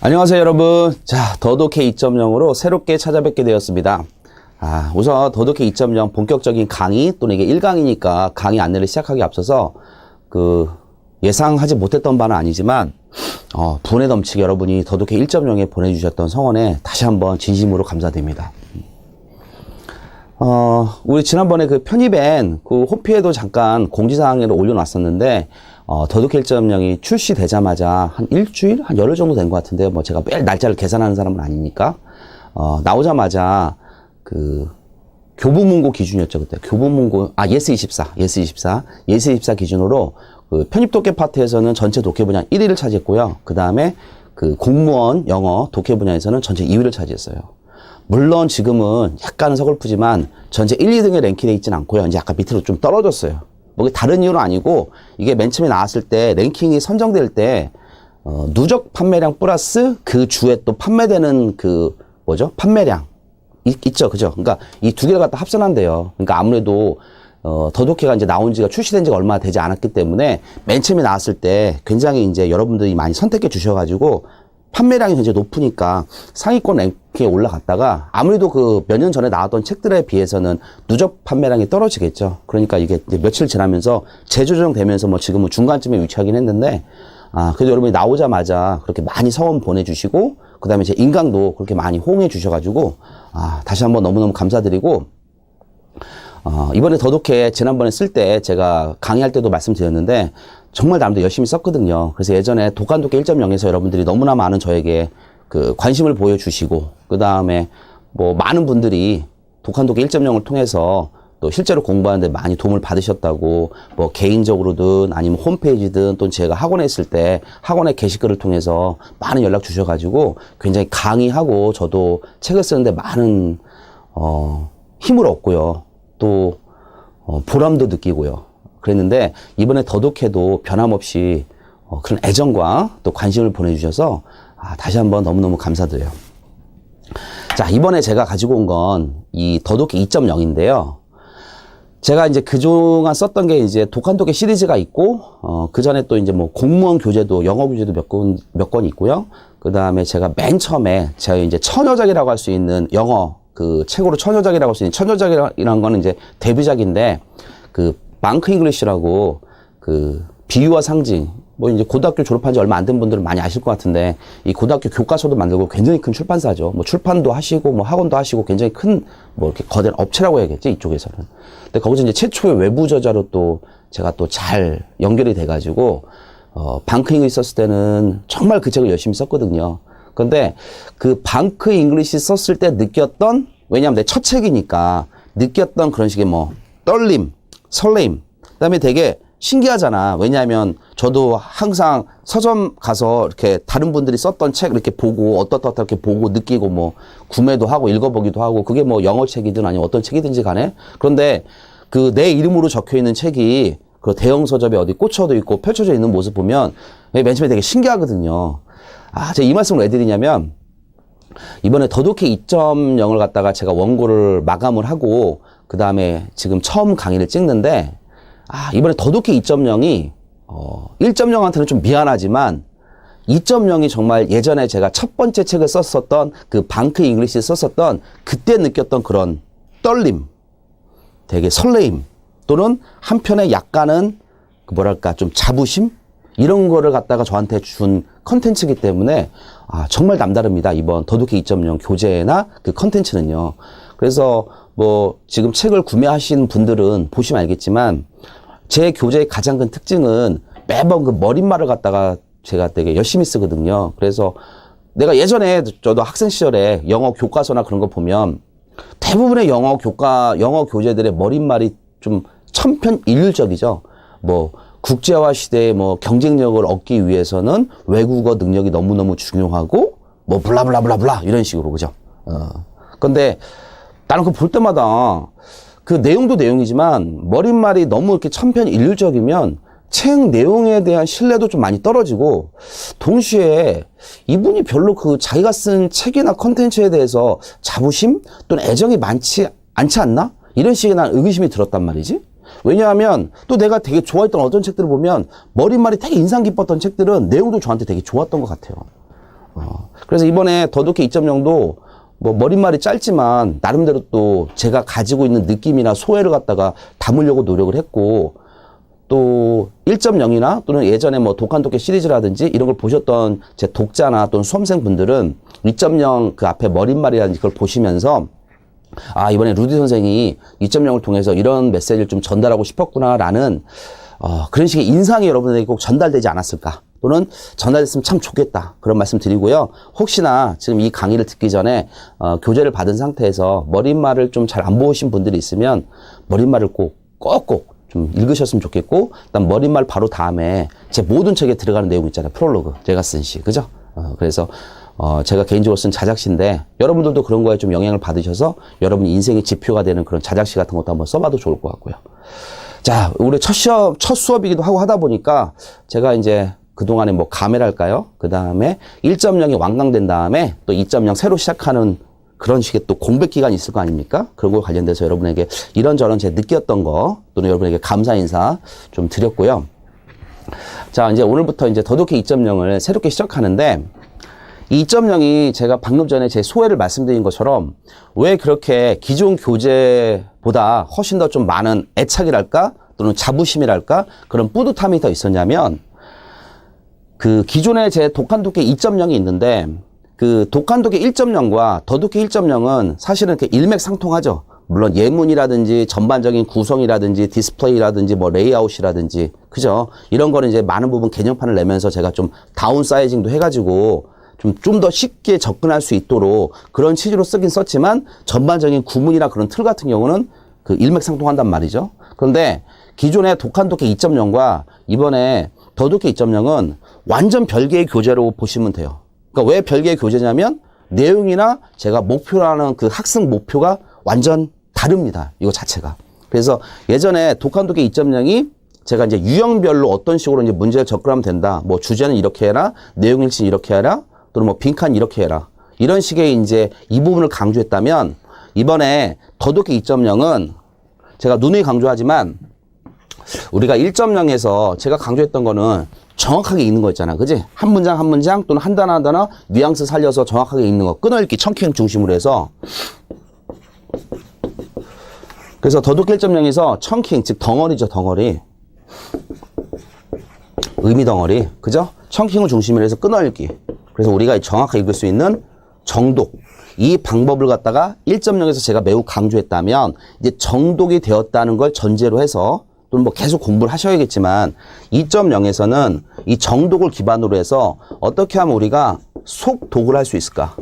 안녕하세요 여러분. 자, 더독해 2.0으로 새롭게 찾아뵙게 되었습니다. 우선 더독해 2.0 본격적인 강의 또는 이게 1강이니까 강의 안내를 시작하기 앞서서 예상하지 못했던 바는 아니지만 분에 넘치게 여러분이 더독해 1.0에 보내주셨던 성원에 다시 한번 진심으로 감사드립니다. 우리 지난번에 그 편입엔 그 홈피에도 잠깐 공지사항을 올려놨었는데 더독해 1.0이 출시되자마자 한 일주일? 한 열흘 정도 된 것 같은데요. 뭐 제가 매일 날짜를 계산하는 사람은 아니니까 나오자마자 그 교보문고 기준이었죠 그때. 교보문고 예스24 기준으로 그 편입 독해 파트에서는 전체 독해 분야 1위를 차지했고요. 그 다음에 그 공무원 영어 독해 분야에서는 전체 2위를 차지했어요. 물론 지금은 약간은 서글프지만 전체 1, 2등에 랭킹돼 있진 않고요. 이제 약간 밑으로 좀 떨어졌어요. 뭐 다른 이유는 아니고 이게 맨 처음에 나왔을 때 랭킹이 선정될 때 누적 판매량 플러스 그 주에 또 판매되는 판매량 있죠, 그죠? 그러니까 이 두 개를 갖다 합산한대요. 그러니까 아무래도 더독해가 이제 나온 지가 출시된 지가 얼마 되지 않았기 때문에 맨 처음에 나왔을 때 굉장히 이제 여러분들이 많이 선택해 주셔가지고 판매량이 굉장히 높으니까 상위권 랭킹에 올라갔다가 아무래도 그 몇 년 전에 나왔던 책들에 비해서는 누적 판매량이 떨어지겠죠. 그러니까 이게 이제 며칠 지나면서 재조정되면서 뭐 지금은 중간쯤에 위치하긴 했는데 그래도 여러분이 나오자마자 그렇게 많이 성원 보내주시고 그 다음에 제 인강도 그렇게 많이 호응해 주셔가지고 다시 한번 너무너무 감사드리고 이번에 더독해 지난번에 쓸 때 제가 강의할 때도 말씀드렸는데 정말 나름대로 열심히 썼거든요. 그래서 예전에 독한독해 1.0에서 여러분들이 너무나 많은 저에게 그 관심을 보여주시고 그 다음에 뭐 많은 분들이 독한독해 1.0을 통해서 또 실제로 공부하는데 많이 도움을 받으셨다고 뭐 개인적으로든 아니면 홈페이지든 또 제가 학원에 있을 때 학원의 게시글을 통해서 많은 연락 주셔가지고 굉장히 강의하고 저도 책을 쓰는데 많은 힘을 얻고요. 또 보람도 느끼고요. 그랬는데 이번에 더독해도 변함없이 그런 애정과 또 관심을 보내주셔서 다시 한번 너무너무 감사드려요. 자, 이번에 제가 가지고 온 건 이 더독해 2.0인데요. 제가 이제 그동안 썼던 게 이제 독한독해 시리즈가 있고 그 전에 또 이제 뭐 공무원 교재도 영어 교재도 몇 권 있고요. 그 다음에 제가 맨 처음에 제가 이제 처녀작이라고 할 수 있는 영어 그 책으로 처녀작이라고 할 수 있는 처녀작이라는 거는 이제 데뷔작인데 그 방크 잉글리시라고 그 비유와 상징 뭐 이제 고등학교 졸업한 지 얼마 안 된 분들은 많이 아실 것 같은데 이 고등학교 교과서도 만들고 굉장히 큰 출판사죠. 뭐 출판도 하시고 뭐 학원도 하시고 굉장히 큰 뭐 이렇게 거대한 업체라고 해야겠지 이쪽에서는. 근데 거기서 이제 최초의 외부 저자로 또 제가 또 잘 연결이 돼가지고 방크 잉글리시 썼을 때는 정말 그 책을 열심히 썼거든요. 근데 그 방크 잉글리시 썼을 때 느꼈던 왜냐하면 내 첫 책이니까 느꼈던 그런 식의 뭐 떨림, 설레임. 그다음에 되게 신기하잖아. 왜냐하면 저도 항상 서점 가서 이렇게 다른 분들이 썼던 책 이렇게 보고 어떻게 보고 느끼고 뭐 구매도 하고 읽어보기도 하고 그게 뭐 영어 책이든 아니면 어떤 책이든지 간에 그런데 그 내 이름으로 적혀 있는 책이 그 대형 서점에 어디 꽂혀져 있고 펼쳐져 있는 모습 보면 맨 처음에 되게 신기하거든요. 제가 이 말씀을 왜 드리냐면 이번에 더독해 2.0을 갖다가 제가 원고를 마감을 하고 그 다음에 지금 처음 강의를 찍는데 이번에 더독해 2.0이 1.0한테는 좀 미안하지만 2.0이 정말 예전에 제가 첫 번째 책을 썼었던 그 방크 잉글리시 썼었던 그때 느꼈던 그런 떨림, 되게 설레임 또는 한편에 약간은 좀 자부심 이런 거를 갖다가 저한테 준 컨텐츠이기 때문에 정말 남다릅니다. 이번 더독해 2.0 교재나 그 컨텐츠는요. 그래서 뭐 지금 책을 구매하신 분들은 보시면 알겠지만 제 교재의 가장 큰 특징은 매번 그 머릿말을 갖다가 제가 되게 열심히 쓰거든요. 그래서 내가 예전에 저도 학생 시절에 영어 교과서나 그런 거 보면 대부분의 영어 교재들의 머릿말이 좀 천편일률적이죠. 뭐 국제화 시대에 뭐 경쟁력을 얻기 위해서는 외국어 능력이 너무너무 중요하고 뭐 블라블라블라블라 이런 식으로 그죠. 근데 나는 그거 볼 때마다 그 내용도 내용이지만 머릿말이 너무 이렇게 천편일률적이면 책 내용에 대한 신뢰도 좀 많이 떨어지고 동시에 이분이 별로 그 자기가 쓴 책이나 컨텐츠에 대해서 자부심 또는 애정이 많지 않지 않나? 이런 식의 난 의구심이 들었단 말이지. 왜냐하면 또 내가 되게 좋아했던 어떤 책들을 보면 머릿말이 되게 인상 깊었던 책들은 내용도 저한테 되게 좋았던 것 같아요. 그래서 이번에 더독해 2.0도 뭐 머릿말이 짧지만 나름대로 또 제가 가지고 있는 느낌이나 소회를 갖다가 담으려고 노력을 했고, 또 1.0이나 또는 예전에 뭐 독한독해 시리즈라든지 이런 걸 보셨던 제 독자나 또는 수험생분들은 2.0 그 앞에 머릿말이라든지 그걸 보시면서 아, 이번에 루디 선생이 2.0을 통해서 이런 메시지를 좀 전달하고 싶었구나라는 그런 식의 인상이 여러분에게 꼭 전달되지 않았을까, 또는 전달됐으면 참 좋겠다, 그런 말씀 드리고요. 혹시나 지금 이 강의를 듣기 전에 교재를 받은 상태에서 머릿말을 좀 잘 안 보신 분들이 있으면 머릿말을 꼭꼭 좀 읽으셨으면 좋겠고, 그다음 머릿말 바로 다음에 제 모든 책에 들어가는 내용 있잖아요. 프롤로그 제가 쓴 시, 그죠? 그래서 제가 개인적으로 쓴 자작시인데 여러분들도 그런 거에 좀 영향을 받으셔서 여러분 인생의 지표가 되는 그런 자작시 같은 것도 한번 써봐도 좋을 것 같고요. 자, 우리 첫 수업이기도 하고 하다 보니까 제가 이제 그동안에 뭐 감회랄까요? 그 다음에 1.0이 완강된 다음에 또 2.0 새로 시작하는 그런 식의 또 공백 기간이 있을 거 아닙니까? 그런 거 관련돼서 여러분에게 이런저런 제 느꼈던 거 또는 여러분에게 감사 인사 좀 드렸고요. 자, 이제 오늘부터 이제 더독해 2.0을 새롭게 시작하는데, 이 2.0이 제가 방금 전에 제 소회를 말씀드린 것처럼 왜 그렇게 기존 교재보다 훨씬 더 좀 많은 애착이랄까 또는 자부심이랄까 그런 뿌듯함이 더 있었냐면, 그 기존에 제 독한독해 2.0이 있는데 그 독한독해 1.0과 더독해 1.0은 사실은 이렇게 일맥상통하죠. 물론 예문이라든지 전반적인 구성이라든지 디스플레이라든지 뭐 레이아웃이라든지, 그죠? 이런 거는 이제 많은 부분 개념판을 내면서 제가 좀 다운 사이징도 해가지고 좀 더 쉽게 접근할 수 있도록 그런 취지로 쓰긴 썼지만, 전반적인 구문이나 그런 틀 같은 경우는 그 일맥상통한단 말이죠. 그런데 기존의 독한독해 2.0과 이번에 더독해 2.0은 완전 별개의 교재로 보시면 돼요. 그러니까 왜 별개의 교재냐면 내용이나 제가 목표라는 그 학습 목표가 완전 다릅니다. 이거 자체가. 그래서 예전에 독한독해 2.0이 제가 이제 유형별로 어떤 식으로 이제 문제를 접근하면 된다. 뭐 주제는 이렇게 해라, 내용 일치는 이렇게 해라, 또는 뭐 빈칸 이렇게 해라. 이런 식의 이제 이 부분을 강조했다면, 이번에 더독해 2.0은 제가 누누이 강조하지만 우리가 1.0에서 제가 강조했던 거는 정확하게 읽는 거 있잖아. 그지? 한 문장 한 문장 또는 한 단어 한 단어 뉘앙스 살려서 정확하게 읽는 거. 끊어읽기, 청킹 중심으로 해서. 그래서 더독해 1.0에서 청킹, 즉 덩어리죠, 덩어리. 의미 덩어리. 그죠? 청킹을 중심으로 해서 끊어읽기. 그래서 우리가 정확하게 읽을 수 있는 정독. 이 방법을 갖다가 1.0에서 제가 매우 강조했다면, 이제 정독이 되었다는 걸 전제로 해서, 또는 뭐 계속 공부를 하셔야겠지만 2.0에서는 이 정독을 기반으로 해서 어떻게 하면 우리가 속독을 할 수 있을까?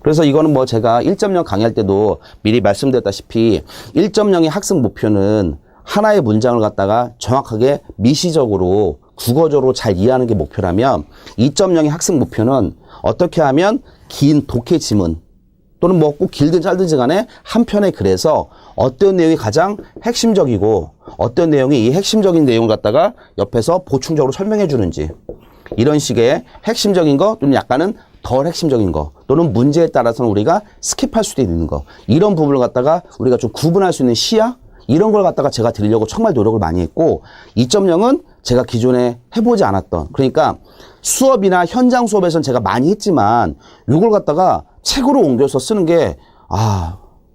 그래서 이거는 뭐 제가 1.0 강의할 때도 미리 말씀드렸다시피 1.0의 학습 목표는 하나의 문장을 갖다가 정확하게 미시적으로 국어적으로 잘 이해하는 게 목표라면, 2.0의 학습 목표는 어떻게 하면 긴 독해 지문 또는 뭐 꼭 길든 짧든지 간에 한 편의 글에서 어떤 내용이 가장 핵심적이고 어떤 내용이 이 핵심적인 내용을 갖다가 옆에서 보충적으로 설명해 주는지, 이런 식의 핵심적인 거 또는 약간은 덜 핵심적인 거 또는 문제에 따라서는 우리가 스킵할 수도 있는 거, 이런 부분을 갖다가 우리가 좀 구분할 수 있는 시야, 이런 걸 갖다가 제가 드리려고 정말 노력을 많이 했고, 2.0은 제가 기존에 해보지 않았던, 그러니까 수업이나 현장 수업에서는 제가 많이 했지만 이걸 갖다가 책으로 옮겨서 쓰는 게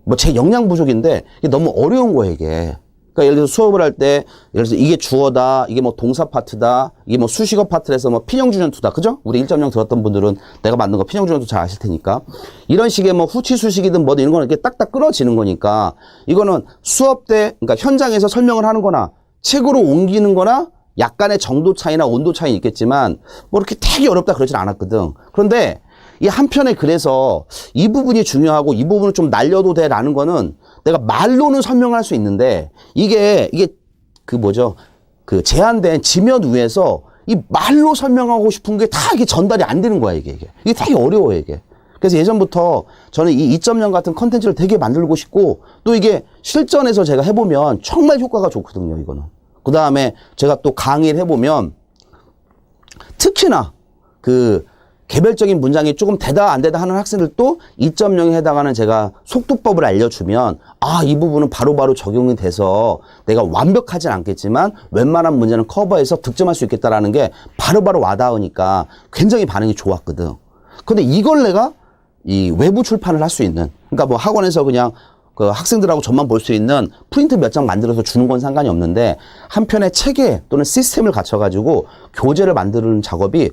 뭐 제 역량 부족인데 이게 너무 어려운 거예요, 이게. 그러니까 예를 들어서 수업을 할 때 예를 들어서 이게 주어다, 이게 뭐 동사 파트다, 이게 뭐 수식어 파트에서 뭐 필형주전투다, 그죠? 우리 1.0 들었던 분들은 내가 만든 거 필형주전투 잘 아실 테니까, 이런 식의 뭐 후치 수식이든 뭐든 이런 거는 이렇게 딱딱 끊어지는 거니까, 이거는 수업 때 그러니까 현장에서 설명을 하는 거나 책으로 옮기는 거나 약간의 정도 차이나 온도 차이는 있겠지만 뭐 이렇게 되게 어렵다 그러진 않았거든. 그런데 이 한편에 그래서 이 부분이 중요하고 이 부분을 좀 날려도 돼라는 거는 내가 말로는 설명할 수 있는데, 이게 그 뭐죠? 그 제한된 지면 위에서 이 말로 설명하고 싶은 게 다 이게 전달이 안 되는 거야, 이게 되게 어려워요, 이게. 그래서 예전부터 저는 이 2.0 같은 컨텐츠를 되게 만들고 싶고, 또 이게 실전에서 제가 해보면 정말 효과가 좋거든요, 이거는. 그 다음에 제가 또 강의를 해보면 특히나 그 개별적인 문장이 조금 되다 안 되다 하는 학생들도 2.0에 해당하는 제가 속도법을 알려주면 이 부분은 바로바로 적용이 돼서 내가 완벽하진 않겠지만 웬만한 문제는 커버해서 득점할 수 있겠다라는 게 바로바로 와닿으니까 굉장히 반응이 좋았거든. 근데 이걸 내가 이 외부 출판을 할 수 있는, 그러니까 뭐 학원에서 그냥 그 학생들하고 저만 볼 수 있는 프린트 몇 장 만들어서 주는 건 상관이 없는데 한편의 체계 또는 시스템을 갖춰가지고 교재를 만드는 작업이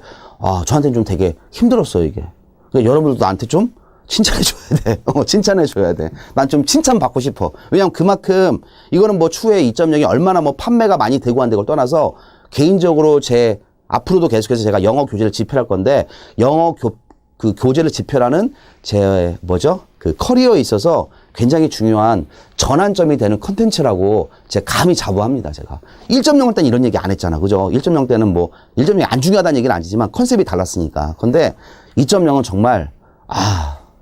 저한테는 좀 되게 힘들었어요, 이게. 그러니까 여러분들도 나한테 좀 칭찬해줘야 돼. 칭찬해줘야 돼. 난 좀 칭찬받고 싶어. 왜냐면 그만큼 이거는 뭐 추후에 2.0이 얼마나 뭐 판매가 많이 되고 안 되고 떠나서 개인적으로 앞으로도 계속해서 제가 영어 교재를 집필할 건데 그 교재를 집필하는 그 커리어에 있어서 굉장히 중요한 전환점이 되는 컨텐츠라고 제가 감히 자부합니다, 제가. 1.0 때는 이런 얘기 안 했잖아, 그죠? 1.0 때는 1.0이 안 중요하다는 얘기는 아니지만 컨셉이 달랐으니까. 근데 2.0은 정말,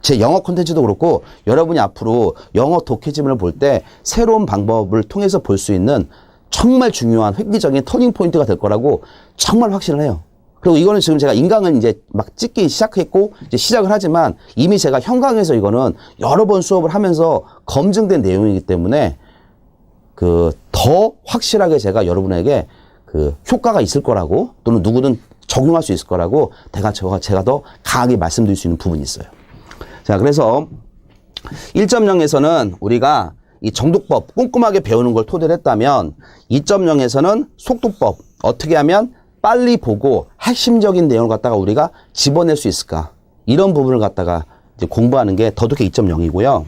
제 영어 콘텐츠도 그렇고 여러분이 앞으로 영어 독해집을 볼 때 새로운 방법을 통해서 볼 수 있는 정말 중요한 획기적인 터닝 포인트가 될 거라고 정말 확신을 해요. 그리고 이거는 지금 제가 인강은 이제 막 찍기 시작했고 이제 시작을 하지만 이미 제가 현강에서 이거는 여러 번 수업을 하면서 검증된 내용이기 때문에 더 확실하게 제가 여러분에게 효과가 있을 거라고 또는 누구든 적용할 수 있을 거라고 제가 더 강하게 말씀드릴 수 있는 부분이 있어요. 자, 그래서 1.0에서는 우리가 이 정독법 꼼꼼하게 배우는 걸 토대로 했다면 2.0에서는 속도법 어떻게 하면 빨리 보고 핵심적인 내용을 갖다가 우리가 집어낼 수 있을까? 이런 부분을 갖다가 이제 공부하는 게 더독해 2.0이고요.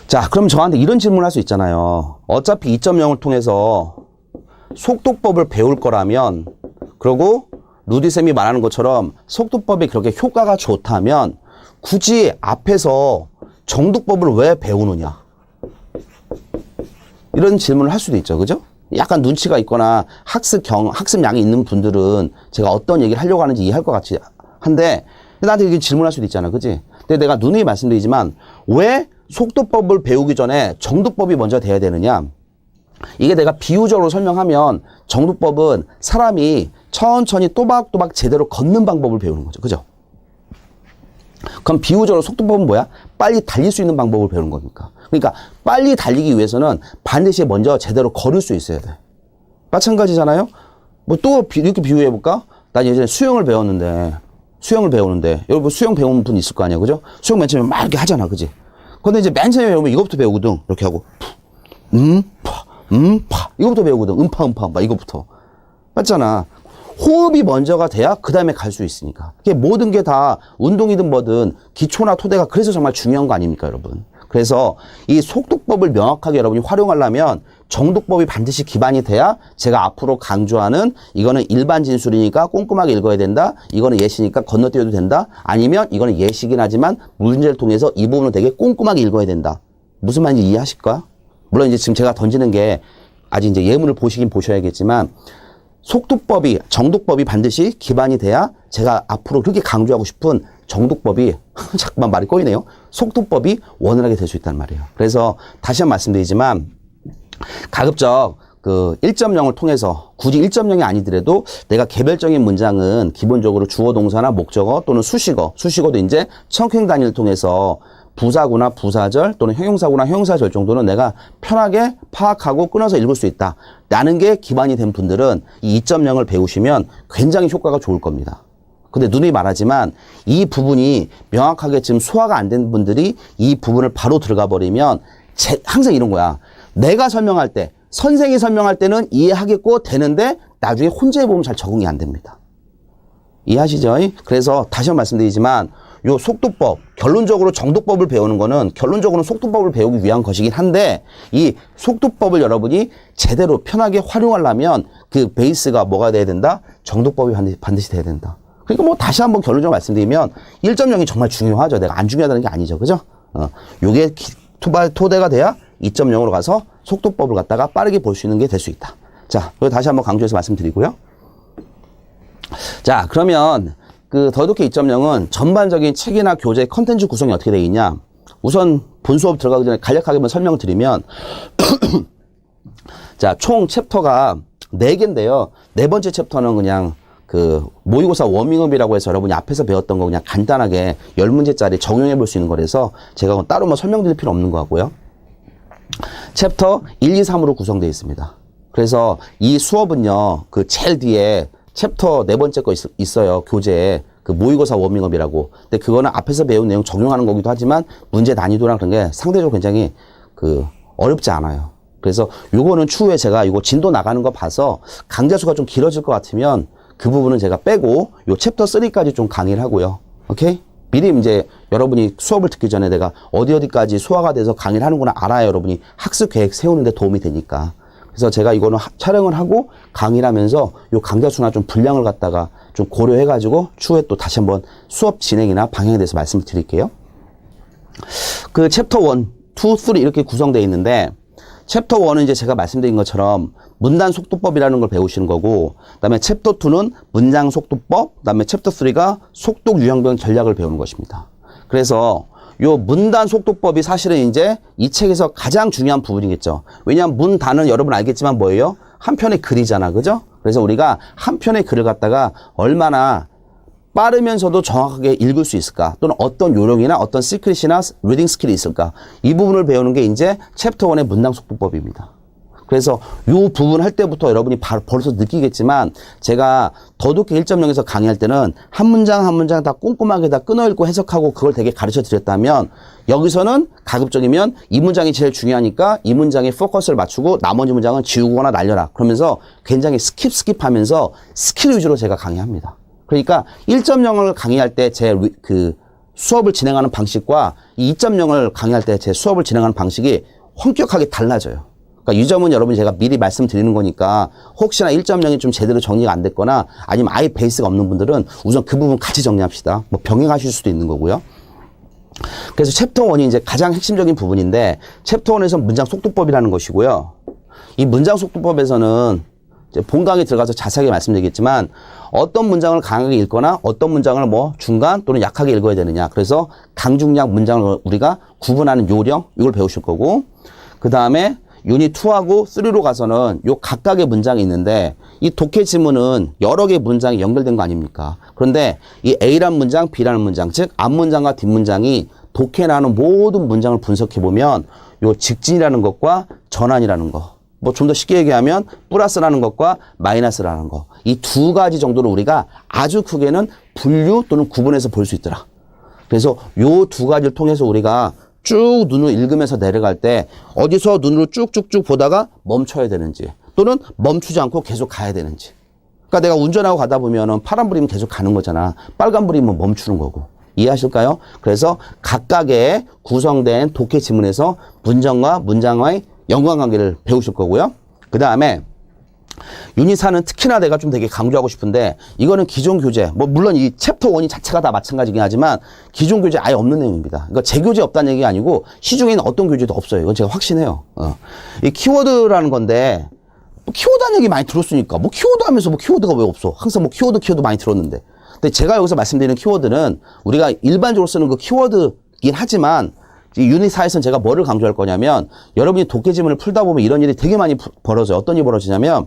자, 그럼 저한테 이런 질문을 할 수 있잖아요. 어차피 2.0을 통해서 속도법을 배울 거라면, 그리고 루디쌤이 말하는 것처럼 속도법이 그렇게 효과가 좋다면 굳이 앞에서 정독법을 왜 배우느냐? 이런 질문을 할 수도 있죠. 그죠? 약간 눈치가 있거나 학습량이 있는 분들은 제가 어떤 얘기를 하려고 하는지 이해할 것 같지 한데, 나한테 이렇게 질문할 수도 있잖아. 그지? 근데 내가 누누이 말씀드리지만, 왜 속도법을 배우기 전에 정독법이 먼저 돼야 되느냐? 이게 내가 비유적으로 설명하면, 정독법은 사람이 천천히 또박또박 제대로 걷는 방법을 배우는 거죠. 그죠? 그럼 비유적으로 속도법은 뭐야? 빨리 달릴 수 있는 방법을 배우는 거니까. 그러니까 빨리 달리기 위해서는 반드시 먼저 제대로 걸을 수 있어야 돼. 마찬가지잖아요? 또 이렇게 비유해볼까? 난 예전에 수영을 배우는데 여러분 수영 배운 분 있을 거 아니야, 그죠? 수영 맨 처음에 막 이렇게 하잖아, 그지? 근데 이제 맨 처음에 여러분 이거부터 배우거든. 이렇게 하고 파 이거부터 배우거든. 음파 이거부터. 맞잖아. 호흡이 먼저가 돼야 그 다음에 갈 수 있으니까. 이게 모든 게 다 운동이든 뭐든 기초나 토대가 그래서 정말 중요한 거 아닙니까, 여러분? 그래서 이 속도법을 명확하게 여러분이 활용하려면 정독법이 반드시 기반이 돼야 제가 앞으로 강조하는 이거는 일반 진술이니까 꼼꼼하게 읽어야 된다. 이거는 예시니까 건너뛰어도 된다. 아니면 이거는 예시긴 하지만 문제를 통해서 이 부분을 되게 꼼꼼하게 읽어야 된다. 무슨 말인지 이해하실까? 물론 이제 지금 제가 던지는 게 아직 이제 예문을 보시긴 보셔야겠지만 정독법이 반드시 기반이 돼야 제가 앞으로 그렇게 강조하고 싶은 정독법이, 잠깐만 말이 꼬이네요. 속도법이 원활하게 될 수 있단 말이에요. 그래서 다시 한번 말씀드리지만, 가급적 1.0을 통해서 굳이 1.0이 아니더라도 내가 개별적인 문장은 기본적으로 주어 동사나 목적어 또는 수식어도 이제 청행 단위를 통해서 부사구나 부사절 또는 형용사구나 형용사절 정도는 내가 편하게 파악하고 끊어서 읽을 수 있다. 라는 게 기반이 된 분들은 이 2.0을 배우시면 굉장히 효과가 좋을 겁니다. 근데 누누이 말하지만 이 부분이 명확하게 지금 소화가 안 된 분들이 이 부분을 바로 들어가 버리면 항상 이런 거야. 내가 설명할 때, 선생이 설명할 때는 이해하겠고 되는데 나중에 혼자 해보면 잘 적응이 안 됩니다. 이해하시죠? 그래서 다시 한번 말씀드리지만 요 속도법, 결론적으로 정독법을 배우는 거는 결론적으로는 속도법을 배우기 위한 것이긴 한데 이 속도법을 여러분이 제대로 편하게 활용하려면 그 베이스가 뭐가 돼야 된다? 정독법이 반드시 돼야 된다. 그러니까 뭐 다시 한번 결론적으로 말씀드리면 1.0이 정말 중요하죠. 내가 안 중요하다는 게 아니죠. 그죠? 요게 토대가 돼야 2.0으로 가서 속도법을 갖다가 빠르게 볼 수 있는 게 될 수 있다. 자, 이거 다시 한번 강조해서 말씀드리고요. 자, 그러면 더독해 2.0은 전반적인 책이나 교재 컨텐츠 구성이 어떻게 되어 있냐? 우선 본 수업 들어가기 전에 간략하게 한번 설명을 드리면 자, 총 챕터가 4개인데요. 네 번째 챕터는 그냥 그 모의고사 워밍업이라고 해서 여러분이 앞에서 배웠던 거 그냥 간단하게 10문제짜리 적용해 볼 수 있는 거라서 제가 따로 뭐 설명드릴 필요 없는 거 같고요. 챕터 1, 2, 3으로 구성되어 있습니다. 그래서 이 수업은요, 그 제일 뒤에 챕터 네 번째 거 있어요. 교재에. 그 모의고사 워밍업이라고. 근데 그거는 앞에서 배운 내용 적용하는 거기도 하지만 문제 난이도랑 그런 게 상대적으로 굉장히 그 어렵지 않아요. 그래서 요거는 추후에 제가 이거 진도 나가는 거 봐서 강좌수가 좀 길어질 것 같으면 그 부분은 제가 빼고 요 챕터 3까지 좀 강의를 하고요. 오케이? 미리 이제 여러분이 수업을 듣기 전에 내가 어디까지 소화가 돼서 강의를 하는구나 알아야 여러분이 학습 계획 세우는데 도움이 되니까. 그래서 제가 이거는 촬영을 하고 강의를 하면서 요 강좌 수나 좀 분량을 갖다가 좀 고려해가지고 추후에 또 다시 한번 수업 진행이나 방향에 대해서 말씀을 드릴게요. 그 챕터 1, 2, 3 이렇게 구성되어 있는데 챕터 1은 이제 제가 말씀드린 것처럼 문단 속도법이라는 걸 배우시는 거고, 그 다음에 챕터 2는 문장 속도법, 그 다음에 챕터 3가 속독 유형별 전략을 배우는 것입니다. 그래서 요 문단 속도법이 사실은 이제 이 책에서 가장 중요한 부분이겠죠. 왜냐하면 문단은 여러분 알겠지만 뭐예요? 한 편의 글이잖아. 그죠? 그래서 우리가 한 편의 글을 갖다가 얼마나 빠르면서도 정확하게 읽을 수 있을까? 또는 어떤 요령이나 어떤 시크릿이나 리딩 스킬이 있을까? 이 부분을 배우는 게 이제 챕터 1의 문장 속도법입니다. 그래서 요 부분 할 때부터 여러분이 벌써 느끼겠지만 제가 더독해 1.0에서 강의할 때는 한 문장 한 문장 다 꼼꼼하게 다 끊어 읽고 해석하고 그걸 되게 가르쳐 드렸다면 여기서는 가급적이면 이 문장이 제일 중요하니까 이 문장에 포커스를 맞추고 나머지 문장은 지우거나 날려라. 그러면서 굉장히 스킵하면서 스킬 위주로 제가 강의합니다. 그러니까 1.0을 강의할 때 제 그 수업을 진행하는 방식과 이 2.0을 강의할 때 제 수업을 진행하는 방식이 엄격하게 달라져요. 그러니까 이 점은 여러분이 제가 미리 말씀드리는 거니까 혹시나 1.0이 좀 제대로 정리가 안 됐거나 아니면 아예 베이스가 없는 분들은 우선 그 부분 같이 정리합시다. 뭐 병행하실 수도 있는 거고요. 그래서 챕터 1이 이제 가장 핵심적인 부분인데 챕터 1에서 문장 속도법이라는 것이고요. 이 문장 속도법에서는 이제 본강에 들어가서 자세하게 말씀드리겠지만 어떤 문장을 강하게 읽거나 어떤 문장을 뭐 중간 또는 약하게 읽어야 되느냐. 그래서 강중약 문장을 우리가 구분하는 요령 이걸 배우실 거고, 그 다음에 유닛 2하고 3로 가서는 요 각각의 문장이 있는데 이 독해 지문은 여러 개의 문장이 연결된 거 아닙니까? 그런데 이 A라는 문장, B라는 문장, 즉 앞문장과 뒷문장이 독해라는 모든 문장을 분석해 보면 요 직진이라는 것과 전환이라는 거, 뭐 좀 더 쉽게 얘기하면 플러스라는 것과 마이너스라는 거, 이 두 가지 정도로 우리가 아주 크게는 분류 또는 구분해서 볼 수 있더라. 그래서 요 두 가지를 통해서 우리가 쭉 눈을 읽으면서 내려갈 때 어디서 눈으로 쭉쭉쭉 보다가 멈춰야 되는지 또는 멈추지 않고 계속 가야 되는지. 그러니까 내가 운전하고 가다 보면은 파란불이면 계속 가는 거잖아. 빨간불이면 멈추는 거고. 이해하실까요? 그래서 각각의 구성된 독해 지문에서 문장과 문장의 연관관계를 배우실 거고요. 그 다음에 유닛 4는 특히나 내가 좀 되게 강조하고 싶은데 이거는 기존 교재, 뭐 물론 이 챕터 1이 자체가 다 마찬가지긴 하지만 기존 교재 아예 없는 내용입니다. 그러니까 제 교재 없다는 얘기가 아니고 시중에는 어떤 교재도 없어요. 이건 제가 확신해요. 이 키워드라는 건데 뭐 키워드라는 얘기 많이 들었으니까 뭐 키워드 하면서 뭐 키워드가 왜 없어. 항상 뭐 키워드 많이 들었는데. 근데 제가 여기서 말씀드리는 키워드는 우리가 일반적으로 쓰는 그 키워드이긴 하지만 이 유닛 4에서는 제가 뭐를 강조할 거냐면 여러분이 독해 지문을 풀다 보면 이런 일이 되게 많이 벌어져요. 어떤 일이 벌어지냐면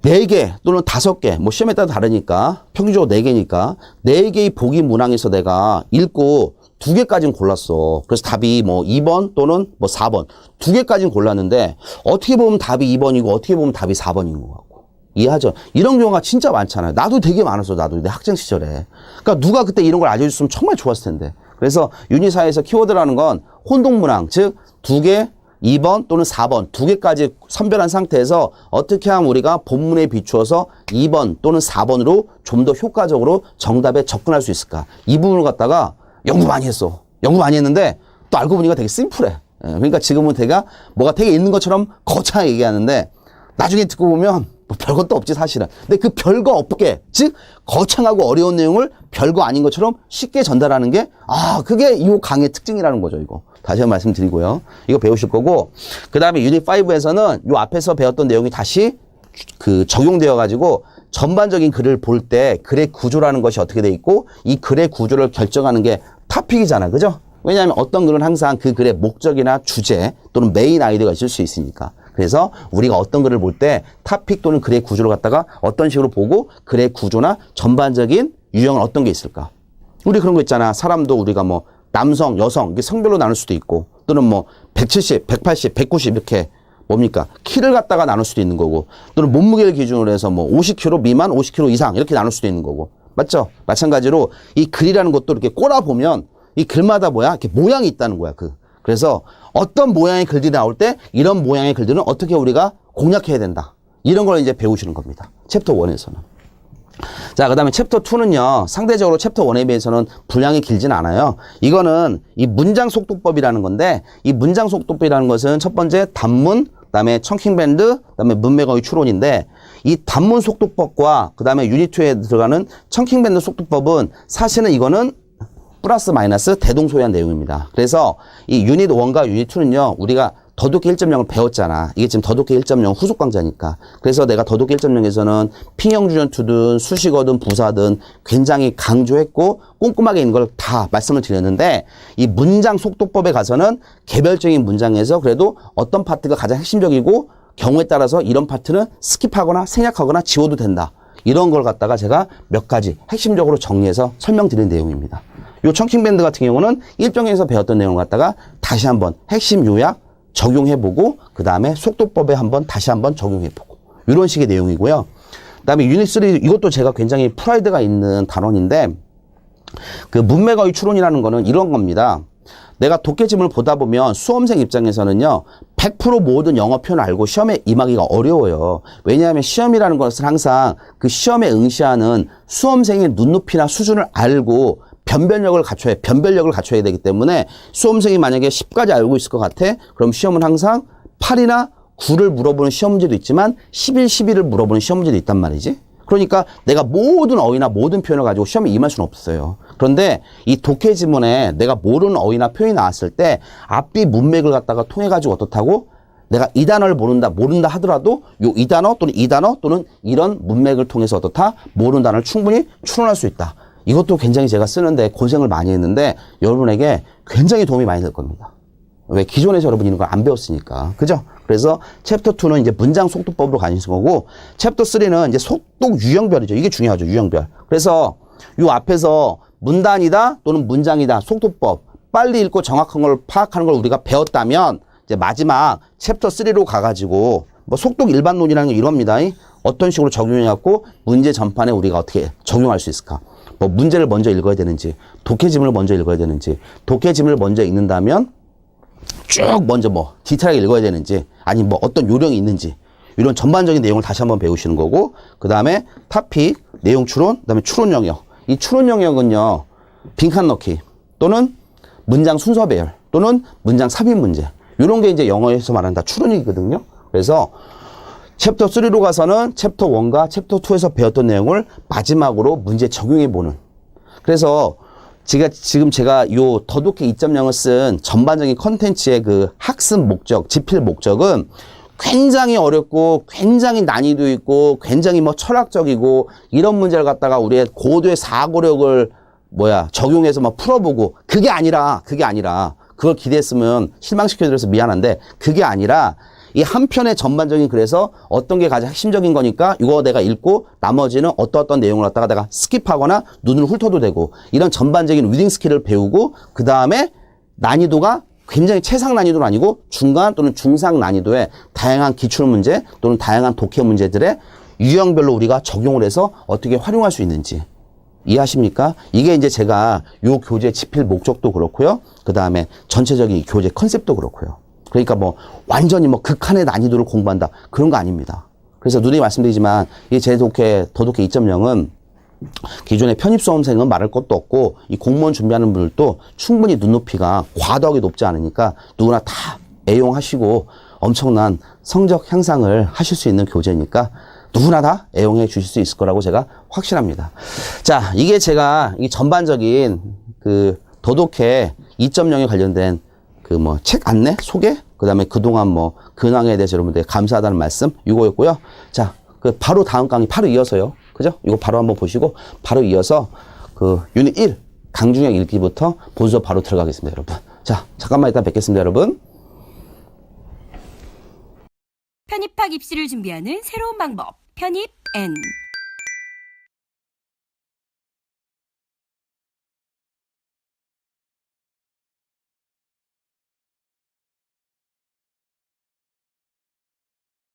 4개 또는 5개, 뭐 시험에 따라 다르니까 평균적으로 4개니까 4개의 보기 문항에서 내가 읽고 2개까지는 골랐어. 그래서 답이 뭐 2번 또는 뭐 4번 2개까지는 골랐는데 어떻게 보면 답이 2번이고 어떻게 보면 답이 4번인 것 같고. 이해하죠? 이런 경우가 진짜 많잖아요. 나도 되게 많았어. 나도 내 학창 시절에. 그러니까 누가 그때 이런 걸 알려줬으면 정말 좋았을 텐데. 그래서 유닛 4에서 키워드라는 건 혼동문항, 즉 2개, 2번 또는 4번 2개까지 선별한 상태에서 어떻게 하면 우리가 본문에 비추어서 2번 또는 4번으로 좀 더 효과적으로 정답에 접근할 수 있을까? 이 부분을 갖다가 연구 많이 했어. 연구 많이 했는데 또 알고 보니까 되게 심플해. 그러니까 지금은 뭐가 되게 있는 것처럼 거창하게 얘기하는데 나중에 듣고 보면 뭐 별것도 없지 사실은. 근데 그 별거 없게, 즉 거창하고 어려운 내용을 별거 아닌 것처럼 쉽게 전달하는 게 그게 이 강의 특징이라는 거죠. 이거 다시 한번 말씀드리고요. 이거 배우실 거고, 그 다음에 유닛 5에서는 요 앞에서 배웠던 내용이 다시 적용되어 가지고 전반적인 글을 볼 때 글의 구조라는 것이 어떻게 돼 있고 이 글의 구조를 결정하는 게 토픽이잖아, 그죠? 왜냐하면 어떤 글은 항상 그 글의 목적이나 주제 또는 메인 아이디어가 있을 수 있으니까. 그래서 우리가 어떤 글을 볼 때 토픽 또는 글의 구조를 갖다가 어떤 식으로 보고 글의 구조나 전반적인 유형은 어떤 게 있을까? 우리 그런 거 있잖아. 사람도 우리가 뭐 남성, 여성 이게 성별로 나눌 수도 있고 또는 뭐 170, 180, 190 이렇게 뭡니까? 키를 갖다가 나눌 수도 있는 거고 또는 몸무게를 기준으로 해서 뭐 50kg 미만, 50kg 이상 이렇게 나눌 수도 있는 거고 맞죠? 마찬가지로 이 글이라는 것도 이렇게 꼬라보면 이 글마다 뭐야? 이렇게 모양이 있다는 거야. 그래서 어떤 모양의 글들이 나올 때 이런 모양의 글들은 어떻게 우리가 공략해야 된다. 이런 걸 이제 배우시는 겁니다. 챕터 1에서는. 자, 그 다음에 챕터 2는요, 상대적으로 챕터 1에 비해서는 분량이 길진 않아요. 이거는 이 문장 속도법이라는 건데, 이 문장 속도법이라는 것은 첫 번째 단문, 그 다음에 청킹밴드, 그 다음에 문맥어의 추론인데, 이 단문 속도법과 그 다음에 유닛 2에 들어가는 청킹밴드 속도법은 사실은 이거는 플러스 마이너스 대동소이한 내용입니다. 그래서 이 유닛 1과 유닛 2는요, 우리가 더독해 1.0을 배웠잖아. 이게 지금 더독해 1.0 후속 강좌니까. 그래서 내가 더독해 1.0에서는 핑형주전투든 수식어든 부사든 굉장히 강조했고 꼼꼼하게 있는 걸 다 말씀을 드렸는데 이 문장 속도법에 가서는 개별적인 문장에서 그래도 어떤 파트가 가장 핵심적이고 경우에 따라서 이런 파트는 스킵하거나 생략하거나 지워도 된다. 이런 걸 갖다가 제가 몇 가지 핵심적으로 정리해서 설명드린 내용입니다. 요 청킹밴드 같은 경우는 1.0에서 배웠던 내용을 갖다가 다시 한번 핵심 요약 적용해보고 그 다음에 속도법에 한번 다시 한번 적용해보고 이런 식의 내용이고요. 그 다음에 유닛 3 이것도 제가 굉장히 프라이드가 있는 단원인데 그 문맥어의 추론이라는 거는 이런 겁니다. 내가 독해집을 보다 보면 수험생 입장에서는요 100% 모든 영어 표현을 알고 시험에 임하기가 어려워요. 왜냐하면 시험이라는 것은 항상 그 시험에 응시하는 수험생의 눈높이나 수준을 알고 변별력을 갖춰야 되기 때문에 수험생이 만약에 10까지 알고 있을 것 같아? 그럼 시험은 항상 8이나 9를 물어보는 시험 문제도 있지만 11, 12를 물어보는 시험 문제도 있단 말이지. 그러니까 내가 모든 어휘나 모든 표현을 가지고 시험에 임할 수는 없어요. 그런데 이 독해 지문에 내가 모르는 어휘나 표현이 나왔을 때 앞뒤 문맥을 갖다가 통해 가지고 어떻다고? 내가 이 단어를 모른다 하더라도 요 이 단어 또는 이런 문맥을 통해서 어떻다? 모르는 단어를 충분히 추론할 수 있다. 이것도 굉장히 제가 쓰는데 고생을 많이 했는데 여러분에게 굉장히 도움이 많이 될 겁니다. 왜? 기존에서 여러분이 이런 걸 안 배웠으니까. 그죠? 그래서 챕터 2는 이제 문장 속도법으로 가는 거고 챕터 3는 이제 속독 유형별이죠. 이게 중요하죠. 유형별. 그래서 요 앞에서 문단이다 또는 문장이다 속도법 빨리 읽고 정확한 걸 파악하는 걸 우리가 배웠다면 이제 마지막 챕터 3로 가가지고 뭐 속독 일반론이라는 게 이럽니다. 어떤 식으로 적용해갖고 문제 전판에 우리가 어떻게 적용할 수 있을까? 뭐 문제를 먼저 읽어야 되는지, 독해지문을 먼저 읽어야 되는지, 독해지문을 먼저 읽는다면 쭉 먼저 뭐 디테일하게 읽어야 되는지, 아니 뭐 어떤 요령이 있는지 이런 전반적인 내용을 다시 한번 배우시는 거고, 그 다음에 토픽, 내용 추론, 그 다음에 추론 영역. 이 추론 영역은요, 빈칸 넣기 또는 문장 순서 배열 또는 문장 삽입 문제 이런 게 이제 영어에서 말하는 다 추론이거든요. 그래서 챕터 3로 가서는 챕터 1과 챕터 2에서 배웠던 내용을 마지막으로 문제 적용해보는. 그래서 지금 제가 요 더독해 2.0을 쓴 전반적인 컨텐츠의 그 학습 목적, 집필 목적은 굉장히 어렵고 굉장히 난이도 있고 굉장히 뭐 철학적이고 이런 문제를 갖다가 우리의 고도의 사고력을 적용해서 막 풀어보고 그게 아니라 그걸 기대했으면 실망시켜드려서 미안한데 그게 아니라 이 한 편의 전반적인 글에서 어떤 게 가장 핵심적인 거니까 이거 내가 읽고 나머지는 어떤 내용을 갖다가 내가 스킵하거나 눈을 훑어도 되고 이런 전반적인 리딩 스킬을 배우고 그 다음에 난이도가 굉장히 최상 난이도는 아니고 중간 또는 중상 난이도의 다양한 기출문제 또는 다양한 독해 문제들의 유형별로 우리가 적용을 해서 어떻게 활용할 수 있는지 이해하십니까? 이게 이제 제가 요 교재 집필 목적도 그렇고요. 그 다음에 전체적인 교재 컨셉도 그렇고요. 그러니까 뭐 완전히 뭐 극한의 난이도를 공부한다 그런 거 아닙니다. 그래서 누누이 말씀드리지만 이 제 더독해 2.0은 기존의 편입 수험생은 말할 것도 없고 이 공무원 준비하는 분들도 충분히 눈높이가 과도하게 높지 않으니까 누구나 다 애용하시고 엄청난 성적 향상을 하실 수 있는 교재니까 누구나 다 애용해 주실 수 있을 거라고 제가 확신합니다. 자, 이게 제가 이 전반적인 그 더독해 2.0에 관련된 그 뭐 책 안내 소개 그다음에 그동안 뭐 근황에 대해서 여러분들 감사하다는 말씀 이거였고요. 자, 그 바로 다음 강의 바로 이어서요. 그죠? 이거 바로 한번 보시고 바로 이어서 그 유닛 1 강중력 읽기부터 본서 바로 들어가겠습니다, 여러분. 자, 잠깐만 이따 뵙겠습니다, 여러분. 입시를 준비하는 새로운 방법, 편입 N.